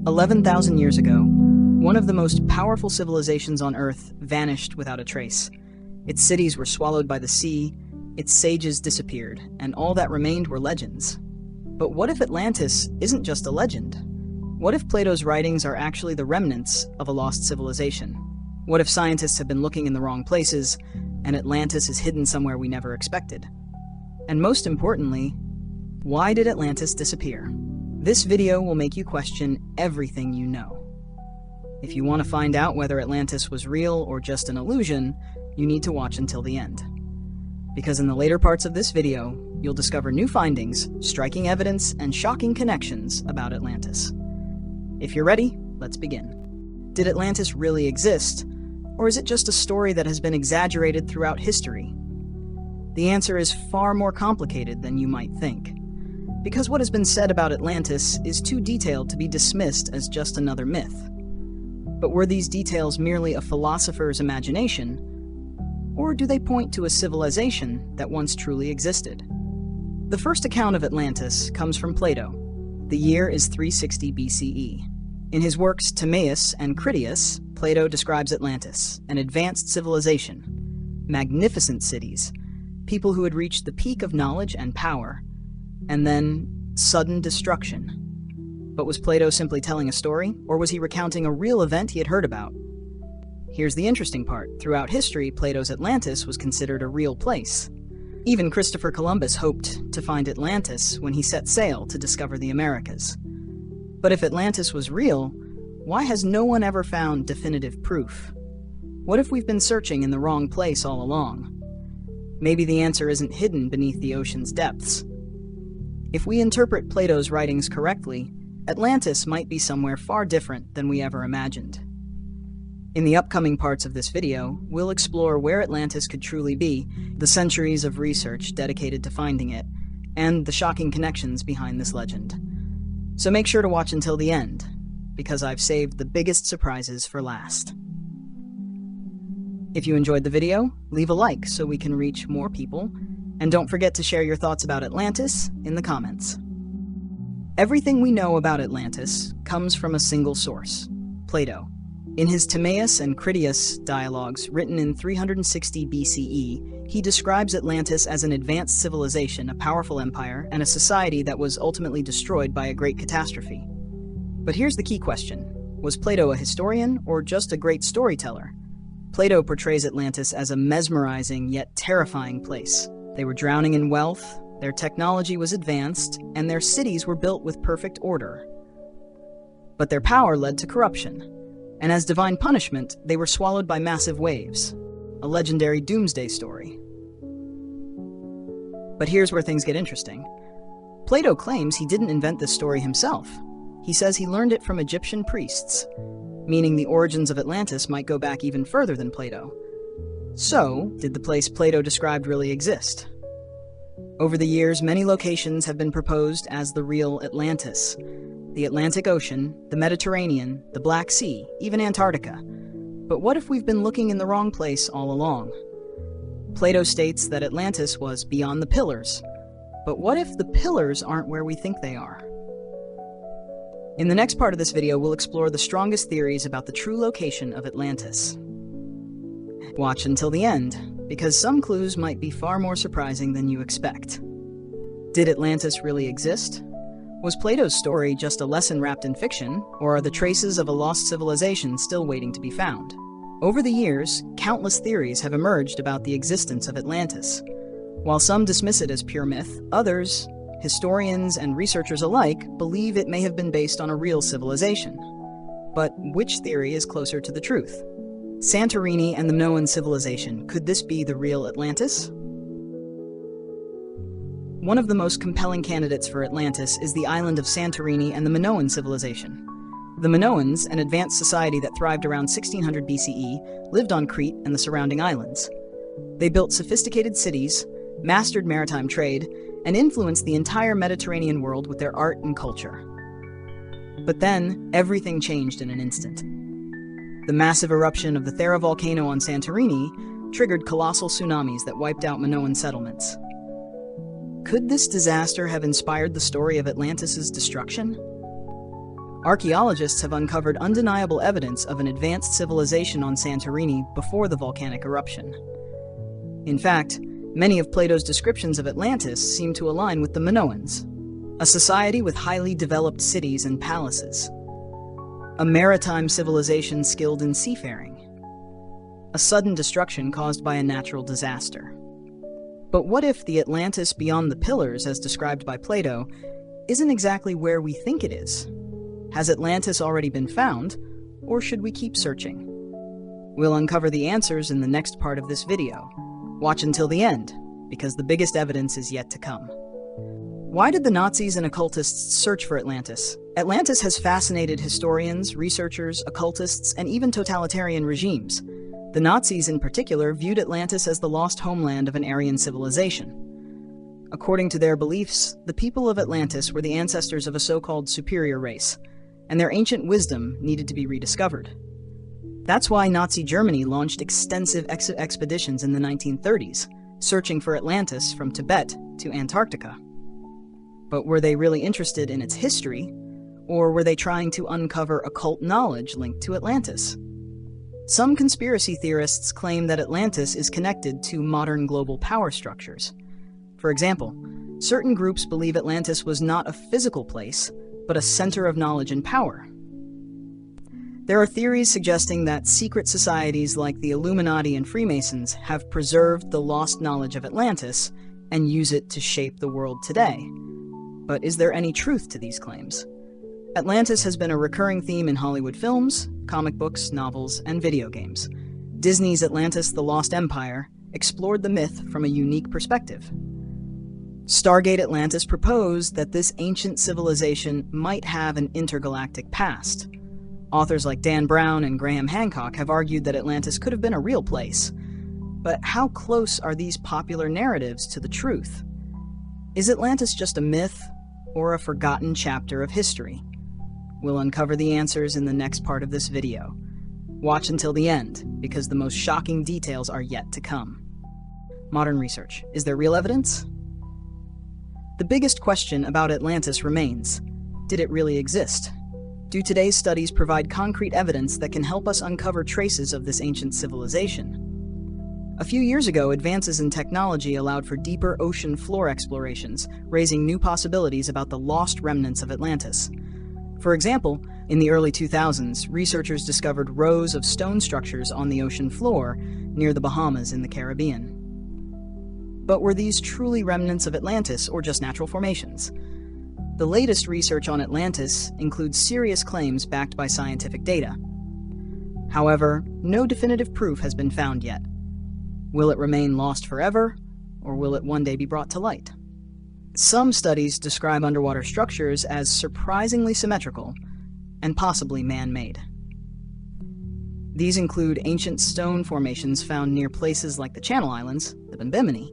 11,000 years ago, one of the most powerful civilizations on Earth vanished without a trace. Its cities were swallowed by the sea, its sages disappeared, and all that remained were legends. But what if Atlantis isn't just a legend? What if Plato's writings are actually the remnants of a lost civilization? What if scientists have been looking in the wrong places, and Atlantis is hidden somewhere we never expected? And most importantly, why did Atlantis disappear? This video will make you question everything you know. If you want to find out whether Atlantis was real or just an illusion, you need to watch until the end. Because in the later parts of this video, you'll discover new findings, striking evidence, and shocking connections about Atlantis. If you're ready, let's begin. Did Atlantis really exist, or is it just a story that has been exaggerated throughout history? The answer is far more complicated than you might think. Because what has been said about Atlantis is too detailed to be dismissed as just another myth. But were these details merely a philosopher's imagination, or do they point to a civilization that once truly existed? The first account of Atlantis comes from Plato. The year is 360 BCE. In his works Timaeus and Critias, Plato describes Atlantis, an advanced civilization, magnificent cities, people who had reached the peak of knowledge and power, and then sudden destruction. But was Plato simply telling a story, or was he recounting a real event he had heard about? Here's the interesting part. Throughout history, Plato's Atlantis was considered a real place. Even Christopher Columbus hoped to find Atlantis when he set sail to discover the Americas. But if Atlantis was real, why has no one ever found definitive proof? What if we've been searching in the wrong place all along? Maybe the answer isn't hidden beneath the ocean's depths. If we interpret Plato's writings correctly, Atlantis might be somewhere far different than we ever imagined. In the upcoming parts of this video, we'll explore where Atlantis could truly be, the centuries of research dedicated to finding it, and the shocking connections behind this legend. So make sure to watch until the end, because I've saved the biggest surprises for last. If you enjoyed the video, leave a like so we can reach more people, and don't forget to share your thoughts about Atlantis in the comments. Everything we know about Atlantis comes from a single source, Plato. In his Timaeus and Critias dialogues written in 360 BCE, he describes Atlantis as an advanced civilization, a powerful empire, and a society that was ultimately destroyed by a great catastrophe. But here's the key question. Was Plato a historian or just a great storyteller? Plato portrays Atlantis as a mesmerizing yet terrifying place. They were drowning in wealth, their technology was advanced, and their cities were built with perfect order. But their power led to corruption. And as divine punishment, they were swallowed by massive waves, a legendary doomsday story. But here's where things get interesting. Plato claims he didn't invent this story himself. He says he learned it from Egyptian priests, meaning the origins of Atlantis might go back even further than Plato. So, did the place Plato described really exist? Over the years, many locations have been proposed as the real Atlantis. The Atlantic Ocean, the Mediterranean, the Black Sea, even Antarctica. But what if we've been looking in the wrong place all along? Plato states that Atlantis was beyond the pillars. But what if the pillars aren't where we think they are? In the next part of this video, we'll explore the strongest theories about the true location of Atlantis. Watch until the end, because some clues might be far more surprising than you expect. Did Atlantis really exist? Was Plato's story just a lesson wrapped in fiction, or are the traces of a lost civilization still waiting to be found? Over the years, countless theories have emerged about the existence of Atlantis. While some dismiss it as pure myth, others, historians and researchers alike, believe it may have been based on a real civilization. But which theory is closer to the truth? Santorini and the Minoan civilization, could this be the real Atlantis? One of the most compelling candidates for Atlantis is the island of Santorini and the Minoan civilization. The Minoans, an advanced society that thrived around 1600 BCE, lived on Crete and the surrounding islands. They built sophisticated cities, mastered maritime trade, and influenced the entire Mediterranean world with their art and culture. But then, everything changed in an instant. The massive eruption of the Thera volcano on Santorini triggered colossal tsunamis that wiped out Minoan settlements. Could this disaster have inspired the story of Atlantis' destruction? Archaeologists have uncovered undeniable evidence of an advanced civilization on Santorini before the volcanic eruption. In fact, many of Plato's descriptions of Atlantis seem to align with the Minoans, a society with highly developed cities and palaces, a maritime civilization skilled in seafaring, a sudden destruction caused by a natural disaster. But what if the Atlantis beyond the pillars, as described by Plato, isn't exactly where we think it is? Has Atlantis already been found, or should we keep searching? We'll uncover the answers in the next part of this video. Watch until the end, because the biggest evidence is yet to come. Why did the Nazis and occultists search for Atlantis? Atlantis has fascinated historians, researchers, occultists, and even totalitarian regimes. The Nazis in particular viewed Atlantis as the lost homeland of an Aryan civilization. According to their beliefs, the people of Atlantis were the ancestors of a so-called superior race, and their ancient wisdom needed to be rediscovered. That's why Nazi Germany launched extensive expeditions in the 1930s, searching for Atlantis from Tibet to Antarctica. But were they really interested in its history, or were they trying to uncover occult knowledge linked to Atlantis? Some conspiracy theorists claim that Atlantis is connected to modern global power structures. For example, certain groups believe Atlantis was not a physical place, but a center of knowledge and power. There are theories suggesting that secret societies like the Illuminati and Freemasons have preserved the lost knowledge of Atlantis and use it to shape the world today. But is there any truth to these claims? Atlantis has been a recurring theme in Hollywood films, comic books, novels, and video games. Disney's Atlantis: The Lost Empire explored the myth from a unique perspective. Stargate Atlantis proposed that this ancient civilization might have an intergalactic past. Authors like Dan Brown and Graham Hancock have argued that Atlantis could have been a real place. But how close are these popular narratives to the truth? Is Atlantis just a myth or a forgotten chapter of history? We'll uncover the answers in the next part of this video. Watch until the end, because the most shocking details are yet to come. Modern research. Is there real evidence? The biggest question about Atlantis remains: did it really exist? Do today's studies provide concrete evidence that can help us uncover traces of this ancient civilization? A few years ago, advances in technology allowed for deeper ocean floor explorations, raising new possibilities about the lost remnants of Atlantis. For example, in the early 2000s, researchers discovered rows of stone structures on the ocean floor near the Bahamas in the Caribbean. But were these truly remnants of Atlantis or just natural formations? The latest research on Atlantis includes serious claims backed by scientific data. However, no definitive proof has been found yet. Will it remain lost forever, or will it one day be brought to light? Some studies describe underwater structures as surprisingly symmetrical and possibly man-made. These include ancient stone formations found near places like the Channel Islands, the Bimini.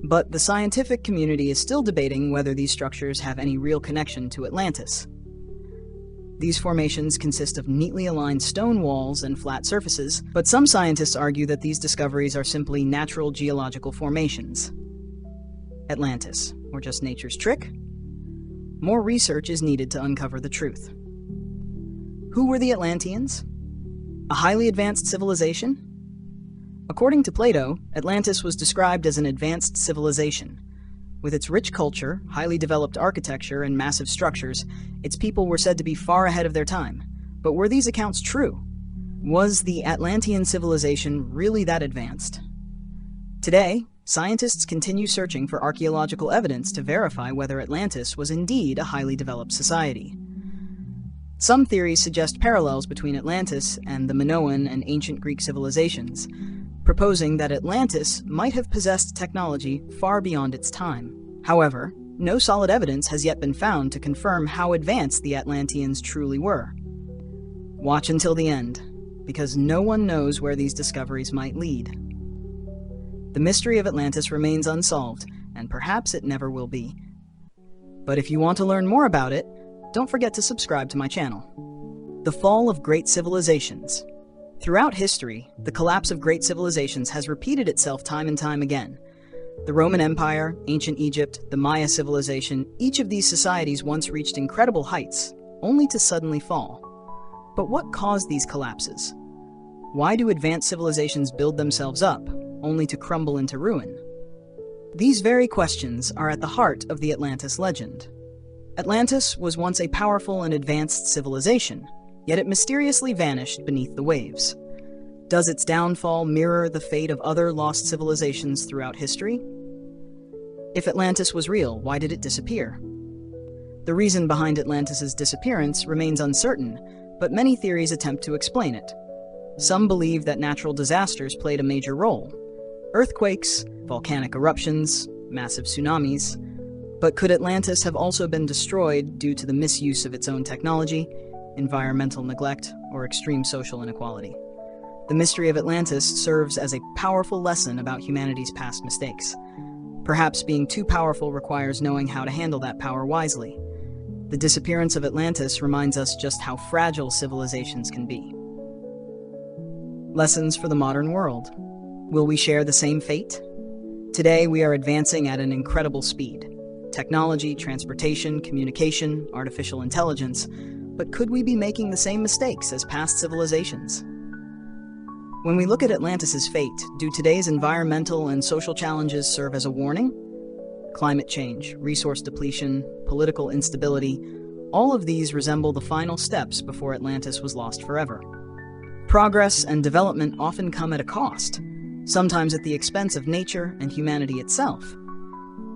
But the scientific community is still debating whether these structures have any real connection to Atlantis. These formations consist of neatly aligned stone walls and flat surfaces, but some scientists argue that these discoveries are simply natural geological formations. Atlantis, or just nature's trick? More research is needed to uncover the truth. Who were the Atlanteans? A highly advanced civilization? According to Plato, Atlantis was described as an advanced civilization. With its rich culture, highly developed architecture, and massive structures, its people were said to be far ahead of their time. But were these accounts true? Was the Atlantean civilization really that advanced? Today, scientists continue searching for archaeological evidence to verify whether Atlantis was indeed a highly developed society. Some theories suggest parallels between Atlantis and the Minoan and ancient Greek civilizations, proposing that Atlantis might have possessed technology far beyond its time. However, no solid evidence has yet been found to confirm how advanced the Atlanteans truly were. Watch until the end, because no one knows where these discoveries might lead. The mystery of Atlantis remains unsolved, and perhaps it never will be. But if you want to learn more about it, don't forget to subscribe to my channel. The Fall of Great Civilizations. Throughout history, the collapse of great civilizations has repeated itself time and time again. The Roman Empire, ancient Egypt, the Maya civilization, each of these societies once reached incredible heights, only to suddenly fall. But what caused these collapses? Why do advanced civilizations build themselves up, only to crumble into ruin? These very questions are at the heart of the Atlantis legend. Atlantis was once a powerful and advanced civilization, yet it mysteriously vanished beneath the waves. Does its downfall mirror the fate of other lost civilizations throughout history? If Atlantis was real, why did it disappear? The reason behind Atlantis's disappearance remains uncertain, but many theories attempt to explain it. Some believe that natural disasters played a major role. Earthquakes, volcanic eruptions, massive tsunamis. But could Atlantis have also been destroyed due to the misuse of its own technology, environmental neglect, or extreme social inequality? The mystery of Atlantis serves as a powerful lesson about humanity's past mistakes. Perhaps being too powerful requires knowing how to handle that power wisely. The disappearance of Atlantis reminds us just how fragile civilizations can be. Lessons for the modern world. Will we share the same fate? Today, we are advancing at an incredible speed. Technology, transportation, communication, artificial intelligence. But could we be making the same mistakes as past civilizations? When we look at Atlantis's fate, do today's environmental and social challenges serve as a warning? Climate change, resource depletion, political instability, all of these resemble the final steps before Atlantis was lost forever. Progress and development often come at a cost, sometimes at the expense of nature and humanity itself.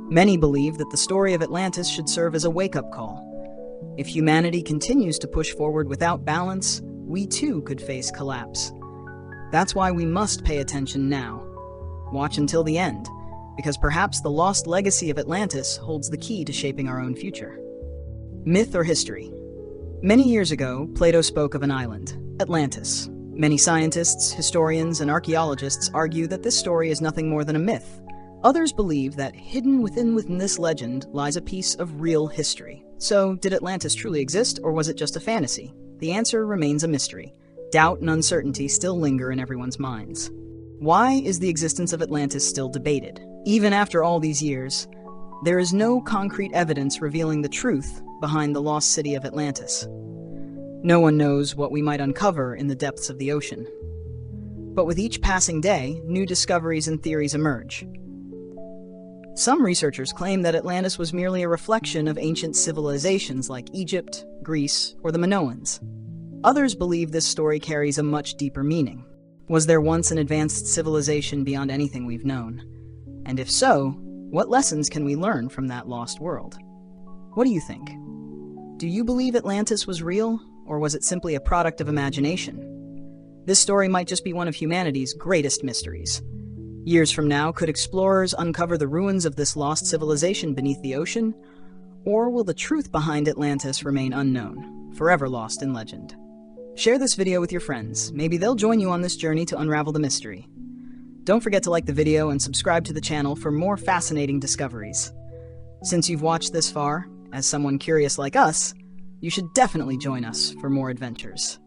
Many believe that the story of Atlantis should serve as a wake-up call. If humanity continues to push forward without balance, we too could face collapse. That's why we must pay attention now. Watch until the end, because perhaps the lost legacy of Atlantis holds the key to shaping our own future. Myth or history? Many years ago, Plato spoke of an island, Atlantis. Many scientists, historians, and archaeologists argue that this story is nothing more than a myth. Others believe that hidden within this legend lies a piece of real history. So, did Atlantis truly exist, or was it just a fantasy? The answer remains a mystery. Doubt and uncertainty still linger in everyone's minds. Why is the existence of Atlantis still debated? Even after all these years, there is no concrete evidence revealing the truth behind the lost city of Atlantis. No one knows what we might uncover in the depths of the ocean. But with each passing day, new discoveries and theories emerge. Some researchers claim that Atlantis was merely a reflection of ancient civilizations like Egypt, Greece, or the Minoans. Others believe this story carries a much deeper meaning. Was there once an advanced civilization beyond anything we've known? And if so, what lessons can we learn from that lost world? What do you think? Do you believe Atlantis was real, or was it simply a product of imagination? This story might just be one of humanity's greatest mysteries. Years from now, could explorers uncover the ruins of this lost civilization beneath the ocean? Or will the truth behind Atlantis remain unknown, forever lost in legend? Share this video with your friends. Maybe they'll join you on this journey to unravel the mystery. Don't forget to like the video and subscribe to the channel for more fascinating discoveries. Since you've watched this far, as someone curious like us, you should definitely join us for more adventures.